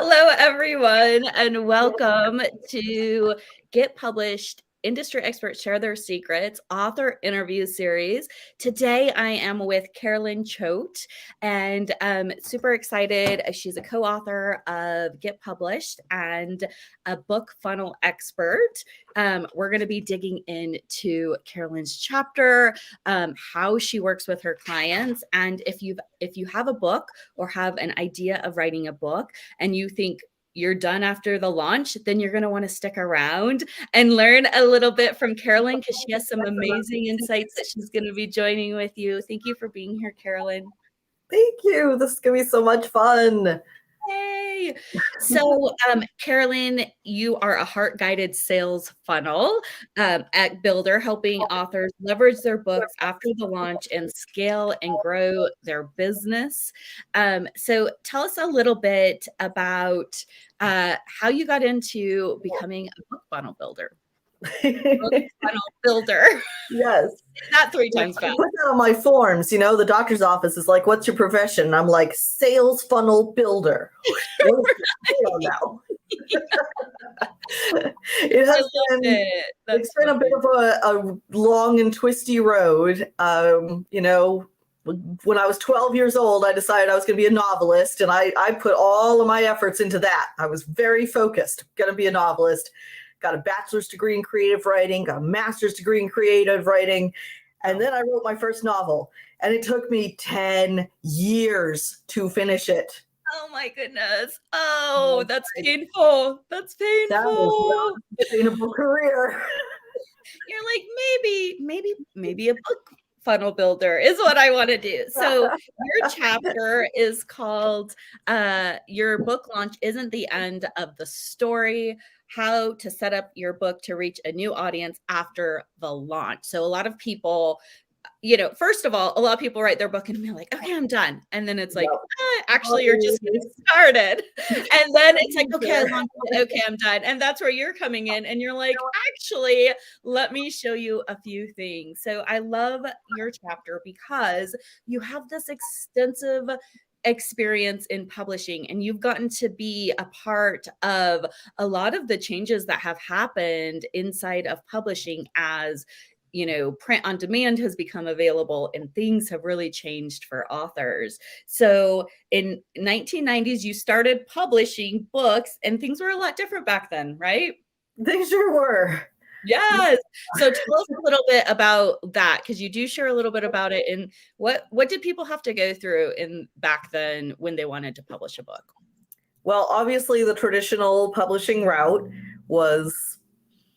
Hello, everyone, and welcome to Get Published. Industry experts share their secrets, author interview series. Today, I am with Carolyn Choate, and I'm super excited. She's a co-author of Get Published and a book funnel expert. We're going to be digging into Carolyn's chapter, how she works with her clients, and if you have a book or have an idea of writing a book, and you think you're done after the launch, then you're going to want to stick around and learn a little bit from Carolyn because she has some amazing insights that she's going to be joining with you. Thank you for being here, Carolyn. Thank you. This is going to be so much fun. Yay. So, Carolyn, you are a heart-guided sales funnel at Builder, helping authors leverage their books after the launch and scale and grow their business. So tell us a little bit about how you got into becoming a book funnel builder. Book funnel builder. Yes. Not 3 times fast. I put that on my forms. The doctor's office is like, what's your profession? And I'm like, sales funnel builder. Now. It's been a bit of a long and twisty road. When I was 12 years old, I decided I was going to be a novelist, and I put all of my efforts into that. I was very focused, going to be a novelist. Got a bachelor's degree in creative writing, got a master's degree in creative writing, and then I wrote my first novel, and it took me 10 years to finish it. Oh my goodness. Oh, that's painful. That's painful. That was a sustainable career. You're like, maybe a book funnel builder is what I want to do. So your chapter is called Your Book Launch Isn't the End of the Story: How to Set Up Your Book to Reach a New Audience After the Launch. So a lot of people, first of all, a lot of people write their book and be like, okay, I'm done. And then it's like, actually, you're just getting started. And then it's like, okay, I launched it. Okay, I'm done. And that's where you're coming in. And you're like, actually, let me show you a few things. So I love your chapter because you have this extensive experience in publishing, and you've gotten to be a part of a lot of the changes that have happened inside of publishing as print on demand has become available and things have really changed for authors. So in 1990s, you started publishing books and things were a lot different back then, right? They sure were. Yes. So tell us a little bit about that, because you do share a little bit about it. And what did people have to go through back then when they wanted to publish a book? Well, obviously the traditional publishing route was,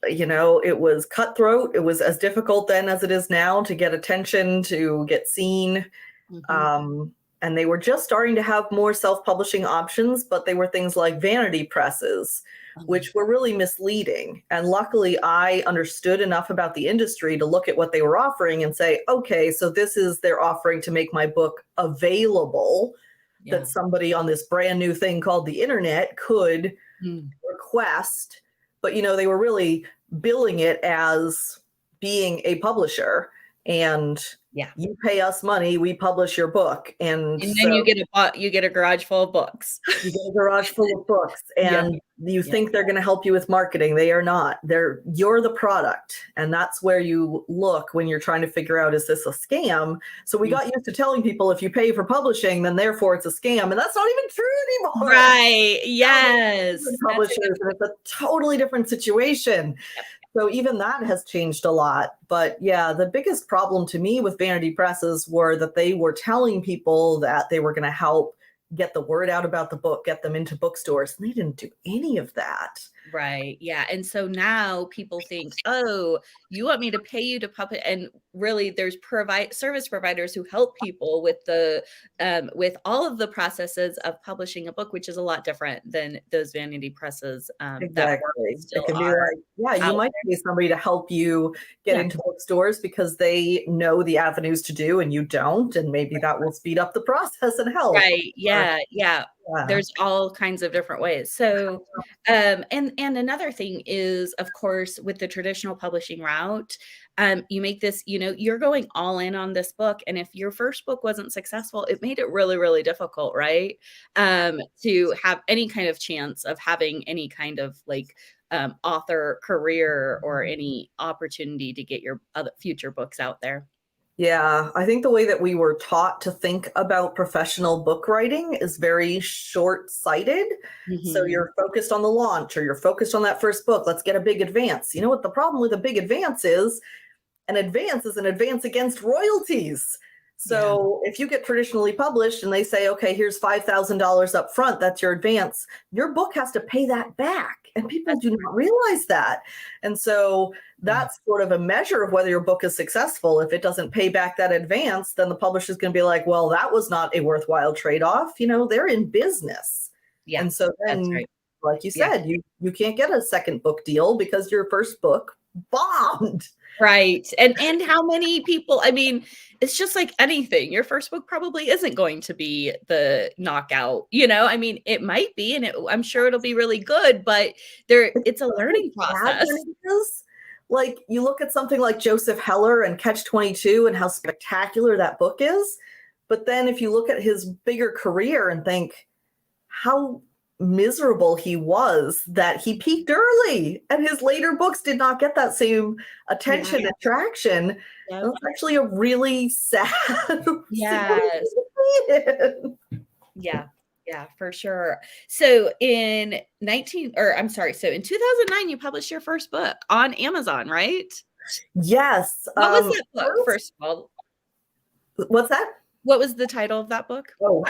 it was cutthroat. It was as difficult then as it is now to get attention, to get seen. Mm-hmm. And they were just starting to have more self-publishing options, but they were things like vanity presses, which were really misleading. And luckily, I understood enough about the industry to look at what they were offering and say, okay, so this is their offering to make my book available, that somebody on this brand new thing called the internet could request. But, they were really billing it as being a publisher. And you pay us money, we publish your book, and then you get a garage full of books. You get a garage full of books, and you think they're going to help you with marketing. They are not. You're the product, and that's where you look when you're trying to figure out, is this a scam? So we got used to telling people, if you pay for publishing, then therefore it's a scam, and that's not even true anymore. Right? Yes. Publishers, and it's a totally different situation. So even that has changed a lot. But the biggest problem to me with vanity presses were that they were telling people that they were going to help get the word out about the book, get them into bookstores. And they didn't do any of that. Right. Yeah. And so now people think, oh, you want me to pay you to publish? And really, there's service providers who help people with with all of the processes of publishing a book, which is a lot different than those vanity presses. Exactly. It can be like, you might pay somebody to help you get into bookstores because they know the avenues to do and you don't, and maybe that will speed up the process and help. Right. Yeah. Yeah. Yeah. there's all kinds of different ways. So, and another thing is, of course, with the traditional publishing route, you make this, you're going all in on this book. And if your first book wasn't successful, it made it really, really difficult, right? To have any kind of chance of having any kind of like author career or any opportunity to get your other future books out there. Yeah, I think the way that we were taught to think about professional book writing is very short-sighted. So Mhm. you're focused on the launch or you're focused on that first book. Let's get a big advance. You know what the problem with a big advance is? An advance is an advance against royalties. Yeah, So if you get traditionally published and they say, okay, here's $5,000 up front, that's your advance, your book has to pay that back. And people that's do not realize that. And so yeah. that's sort of a measure of whether your book is successful. If it doesn't pay back that advance, then the publisher's going to be like, well, that was not a worthwhile trade-off. They're in business. Yeah, And so that's then, right. like you Yeah. said, you can't get a second book deal because your first book bombed. Right. And how many people, I mean, it's just like anything. Your first book probably isn't going to be the knockout, I mean, it might be, and I'm sure it'll be really good, but it's a Really learning sad process. when it is. Like, you look at something like Joseph Heller and Catch 22 and how spectacular that book is. But then if you look at his bigger career and think how miserable he was, that he peaked early and his later books did not get that same attention Yeah. and traction. Yep. That's actually a really sad situation Yes. to be in. Yeah. Yeah, for sure. So in 2009, you published your first book on Amazon, right? Yes. What was that book, First, first of all? what's that? What was the title of that book? Oh,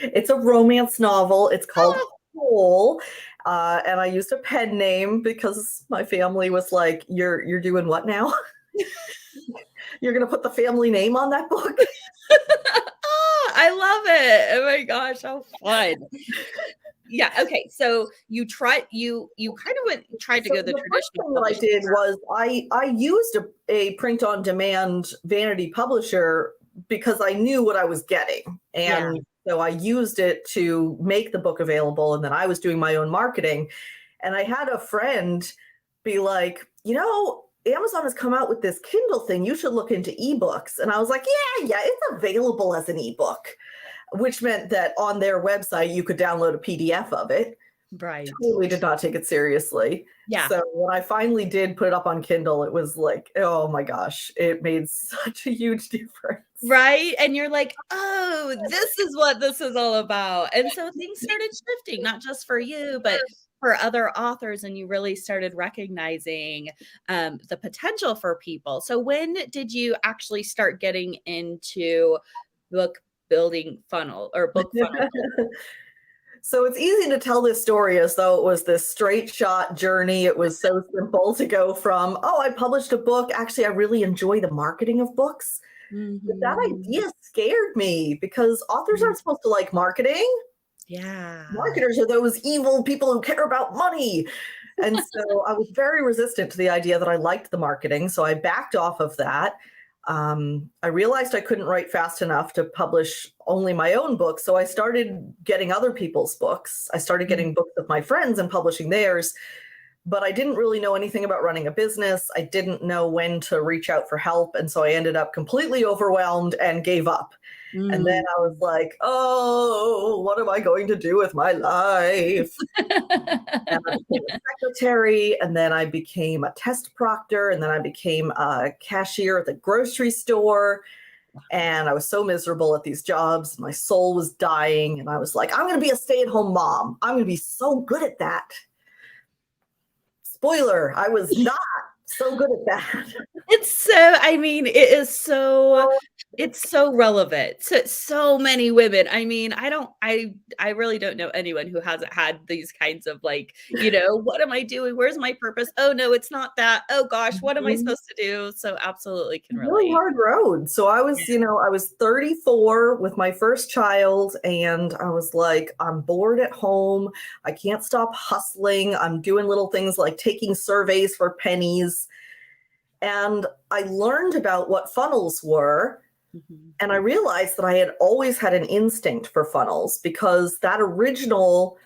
it's a romance novel. It's called Oh, Hole. And I used a pen name because my family was like, You're doing what now? You're gonna put the family name on that book? I love it. Oh my gosh, how fun. Yeah, okay. So you kind of tried to So go the the first traditional thing that I publishing did route. was I used a print on demand vanity publisher because I knew what I was getting. Yeah. And so I used it to make the book available, and then I was doing my own marketing. And I had a friend be like, Amazon has come out with this Kindle thing. You should look into ebooks. And I was like, yeah, it's available as an ebook, which meant that on their website, you could download a PDF of it. Right. Totally did not take it seriously. Yeah. So when I finally did put it up on Kindle, it was like, oh my gosh, it made such a huge difference. Right. And you're like, oh, this is what this is all about. And so things started shifting, not just for you, but for other authors. And you really started recognizing the potential for people. So when did you actually start getting into book building funnel or book funnel? So it's easy to tell this story as though it was this straight shot journey. It was so simple to go from, oh, I published a book. Actually, I really enjoy the marketing of books. But that Mhm. idea scared me because authors Mm. aren't supposed to like marketing. Yeah. Marketers are those evil people who care about money. And so I was very resistant to the idea that I liked the marketing. So I backed off of that. I realized I couldn't write fast enough to publish only my own books. So I started getting other people's books. I started getting books of my friends and publishing theirs. But I didn't really know anything about running a business. I didn't know when to reach out for help. And so I ended up completely overwhelmed and gave up. And then Mm. I was like, oh, what am I going to do with my life? And I became a secretary, and then I became a test proctor, and then I became a cashier at the grocery store. And I was so miserable at these jobs. My soul was dying. And I was like, I'm going to be a stay at home mom. I'm going to be so good at that. Spoiler, I was not so good at that. I mean, it's so relevant to so many women. I mean, I really don't know anyone who hasn't had these kinds of like, what am I doing? Where's my purpose? Oh no, it's not that. Oh gosh, what am I supposed to do? So absolutely can Really relate. hard road. So I was, I was 34 with my first child, and I was like, I'm bored at home. I can't stop hustling. I'm doing little things like taking surveys for pennies. And I learned about what funnels were. Mhm. And I realized that I had always had an instinct for funnels because that original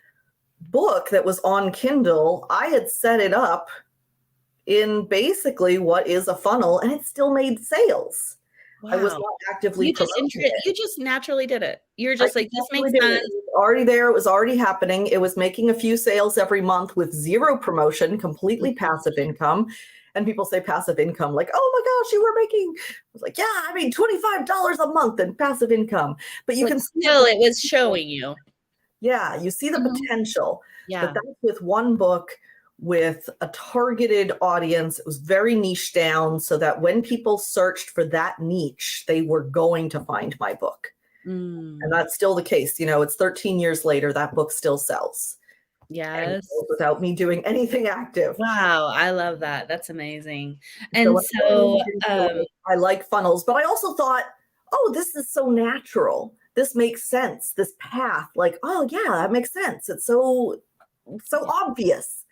book that was on Kindle, I had set it up in basically what is a funnel, and it still made sales. I was Wow. not actively promoting it. You just naturally did it. You're I just like, "This naturally makes did it. sense." It was already there. It was already happening. It was making a few sales every month with zero promotion, completely passive income. And people say passive income, like, oh my gosh, you were making, I was like, yeah, I mean, $25 a month in passive income. But you But can see still, the it was potential. showing you. Yeah, you see the Mhm. potential. But Yeah. that's with one book with a targeted audience. It was very niche down so that when people searched for that niche, they were going to find my book. And Mm. that's still the case. You know, it's 13 years later, that book still sells and Yes. sells without me doing anything active. Wow, I love that. That's amazing. So And I really so, leaned into it. I like funnels, but I also thought, oh, this is so natural. This makes sense. This path, like, oh yeah, that makes sense. It's so yeah, obvious.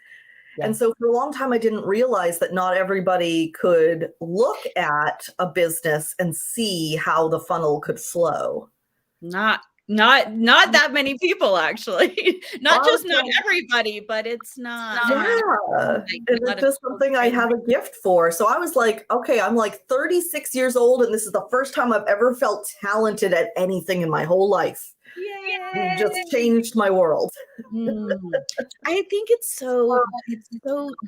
yeah. And so for a long time, I didn't realize that not everybody could look at a business and see how the funnel could flow. Not that many people actually. Well, Not I was just not everybody, but it's not Yeah, like and a lot it's of just people something I try to. have a gift for. So I was like, okay, I'm like 36 years old, and this is the first time I've ever felt talented at anything in my whole life. It just Yay! changed my world. Mm. I think it's so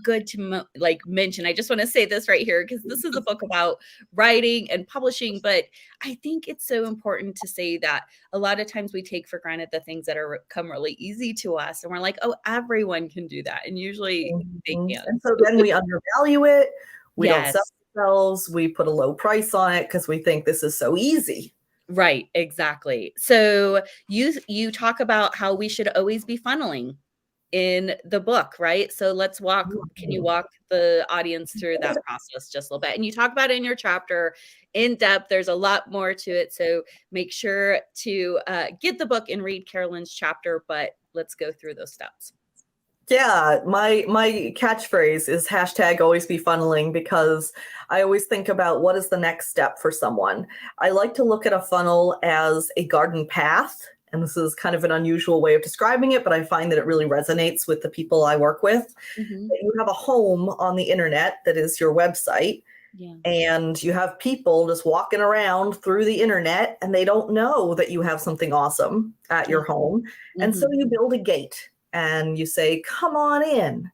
good to like mention. I just want to say this right here because this is a book about writing and publishing, but I think it's so important to say that a lot of times we take for granted the things that are come really easy to us, and we're like, "Oh, everyone can do that," and usually they Mhm. can't. And so then we undervalue it. We don't sell Yes. ourselves. We put a low price on it because we think this is so easy. Right, exactly. So you talk about how we should always be funneling in the book, right? So can you walk the audience through that process just a little bit? And you talk about it in your chapter in depth. There's a lot more to it. So make sure to get the book and read Carolyn's chapter, but let's go through those steps. Yeah, my catchphrase is hashtag always be funneling because I always think about what is the next step for someone. I like to look at a funnel as a garden path, and this is kind of an unusual way of describing it, but I find that it really resonates with the people I work with. Mhm. That you have a home on the internet that is your website, Yeah. and you have people just walking around through the internet and they don't know that you have something awesome at Yeah. your home. And so Mhm. you build a gate and you say, come on in.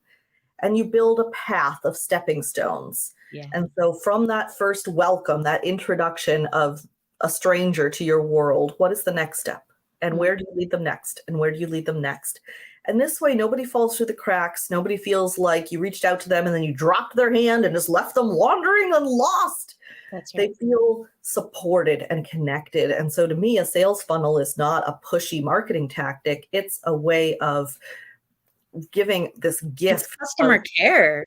And you build a path of stepping stones. Yeah. And so from that first welcome, that introduction of a stranger to your world, what is the next step? And Mm. where do you lead them next? And where do you lead them next? And this way, nobody falls through the cracks. Nobody feels like you reached out to them and then you dropped their hand and just left them wandering and lost. That's They right. feel supported and connected. And so to me, a sales funnel is not a pushy marketing tactic. It's a way of giving this It's gift of customer care.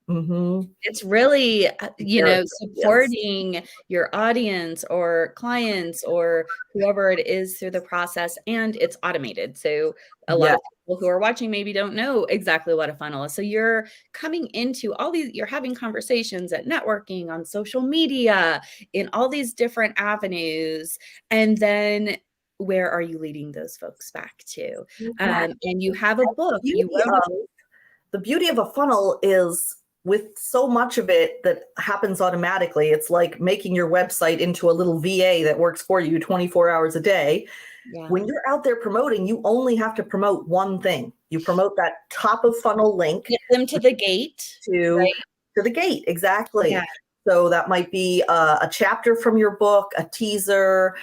mhm, It's really, yes. supporting your audience or clients or whoever it is through the process, and it's automated. So a lot Yeah. of people who are watching maybe don't know exactly what a funnel is. So you're coming into you're having conversations at networking, on social media, in all these different avenues, and then where are you leading those folks back to? Exactly. And you have a The book, you beauty wrote a. of the beauty of a funnel is with so much of it that happens automatically, it's like making your website into a little VA that works for you 24 hours a day. Yeah. When you're out there promoting, you only have to promote one thing. You promote that top of funnel link Get them to the gate, to right? to the gate. Yeah. Exactly. So that might be a chapter from your book, a teaser.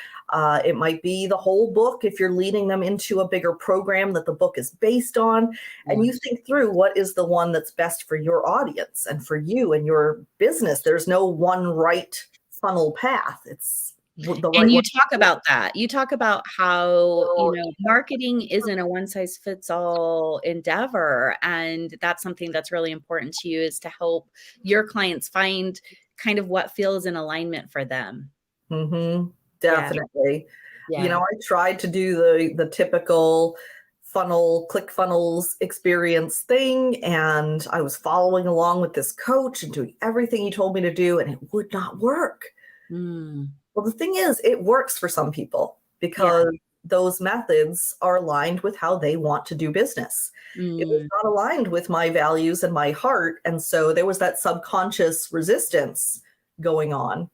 It might be the whole book if you're leading them into a bigger program that the book is based on. And Yeah. you think through what is the one that's best for your audience and for you and your business. There's no one right funnel path. It's the And right you one. talk about that. You talk about how, marketing isn't a one size fits all endeavor, and that's something that's really important to you is to help your clients find kind of what feels in alignment for them. Mhm. Yeah, Definitely. You yeah. know, I tried to do the typical funnel, click funnels experience thing, and I was following along with this coach and doing everything he told me to do, and it would not work. Mm. Well, the thing is, it works for some people Yeah. because those methods are aligned with how they want to do business. It was Mm, not aligned with my values and my heart. And so there was that subconscious resistance going on.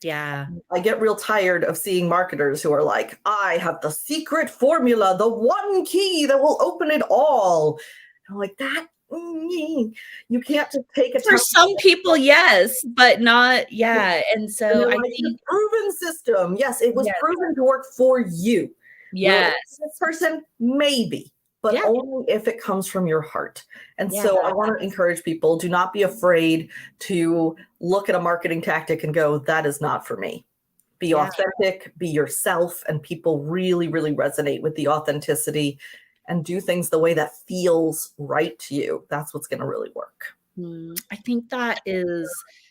yeah. I get real tired of seeing marketers who are like, I have the secret formula, the one key that will open it all. I'm like, you can't just take a For template some people, yes, but not yeah, and and so they're I like, the think proven system. Yes, it was yes, proven to work for you. Will it work for this yes, person? Maybe, but yeah, only if it comes from your heart. And yeah, so I want to encourage people, do not be afraid to look at a marketing tactic and go, that is not for me. Be yeah. authentic, be yourself, and people really, really resonate with the authenticity and do things the way that feels right to you. That's what's going to really work. I think that is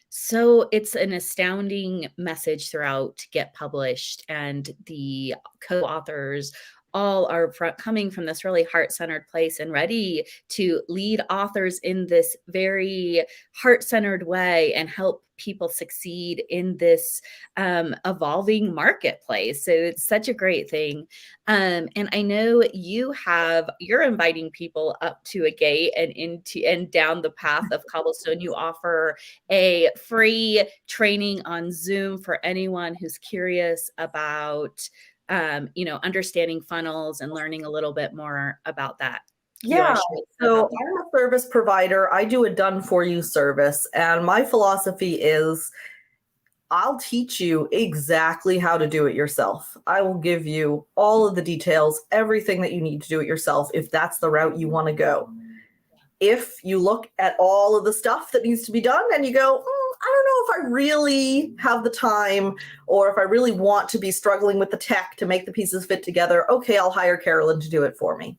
so it's an astounding message throughout to get published, and the co-authors all are coming from this really heart-centered place and ready to lead authors in this very heart-centered way and help people succeed in this evolving marketplace. So it's such a great thing. And I know you're inviting people up to a gate and into and down the path of cobblestone. You offer a free training on Zoom for anyone who's curious about understanding funnels and learning a little bit more about that. Do you want Yeah. to share So about I'm a service provider. I do a done for you service. And my philosophy is I'll teach you exactly how to do it yourself. I will give you all of the details, everything that you need to do it yourself if that's the route you want to go. If you look at all of the stuff that needs to be done and you go, I don't know if I really have the time or if I really want to be struggling with the tech to make the pieces fit together, okay, I'll hire Carolyn to do it for me.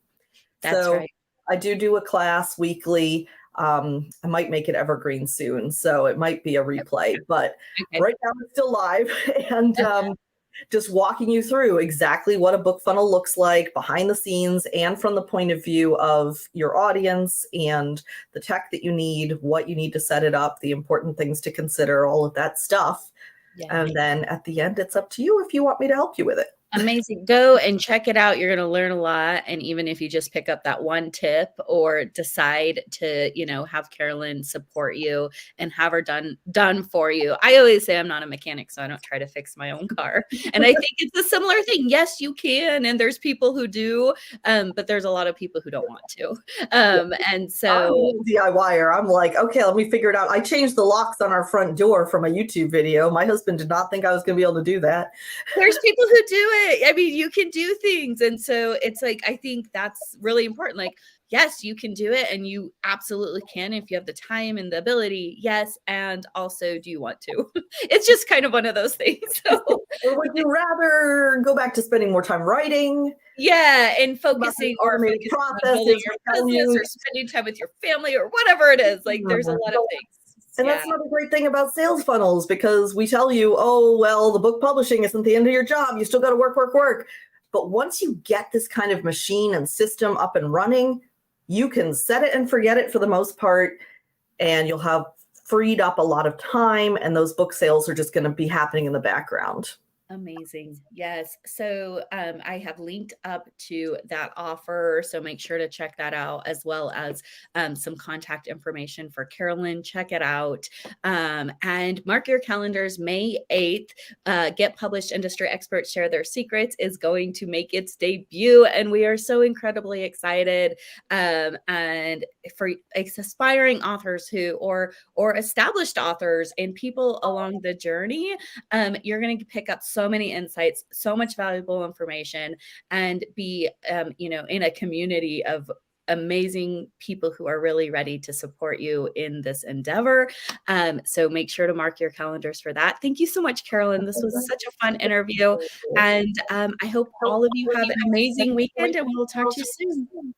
That's So right. I do a class weekly. I might make it evergreen soon, so it might be a replay, but Okay. right now it's still live. And just walking you through exactly what a book funnel looks like behind the scenes and from the point of view of your audience and the tech that you need, what you need to set it up, the important things to consider, all of that stuff. Yeah. And then at the end, it's up to you if you want me to help you with it. Amazing. Go and check it out. You're going to learn a lot. And even if you just pick up that one tip or decide to, have Carolyn support you and have her done for you. I always say I'm not a mechanic, so I don't try to fix my own car. And I think it's a similar thing. Yes, you can. And there's people who do, but there's a lot of people who don't want to. And so I'm a DIYer. I'm like, okay, let me figure it out. I changed the locks on our front door from a YouTube video. My husband did not think I was going to be able to do that. there's people who do it. I mean, you can do things. And so it's like, I think that's really important. Like, yes, you can do it and you absolutely can if you have the time and the ability. Yes. And also, do you want to? It's just kind of one of those things. So, Or would you rather go back to spending more time writing? yeah. And About the focusing automated on building processes, your I tell business you. or spending time with your family or whatever it is. Like, there's a lot of things. And Yeah. that's another great thing about sales funnels because we tell you, oh, well, the book publishing isn't the end of your job. You still got to work, work, work. But once you get this kind of machine and system up and running, you can set it and forget it for the most part, and you'll have freed up a lot of time, and those book sales are just going to be happening in the background. Amazing. Yes. So I have linked up to that offer. So make sure to check that out, as well as some contact information for Carolyn. Check it out. And mark your calendars. May 8th, Get Published Industry Experts Share Their Secrets is going to make its debut. And we are so incredibly excited. And for aspiring authors or established authors and people along the journey, you're going to pick up so many insights, so much valuable information, and be, in a community of amazing people who are really ready to support you in this endeavor. So make sure to mark your calendars for that. Thank you so much, Carolyn. This was such a fun interview. And I hope all of you have an amazing weekend, and we'll talk to you soon.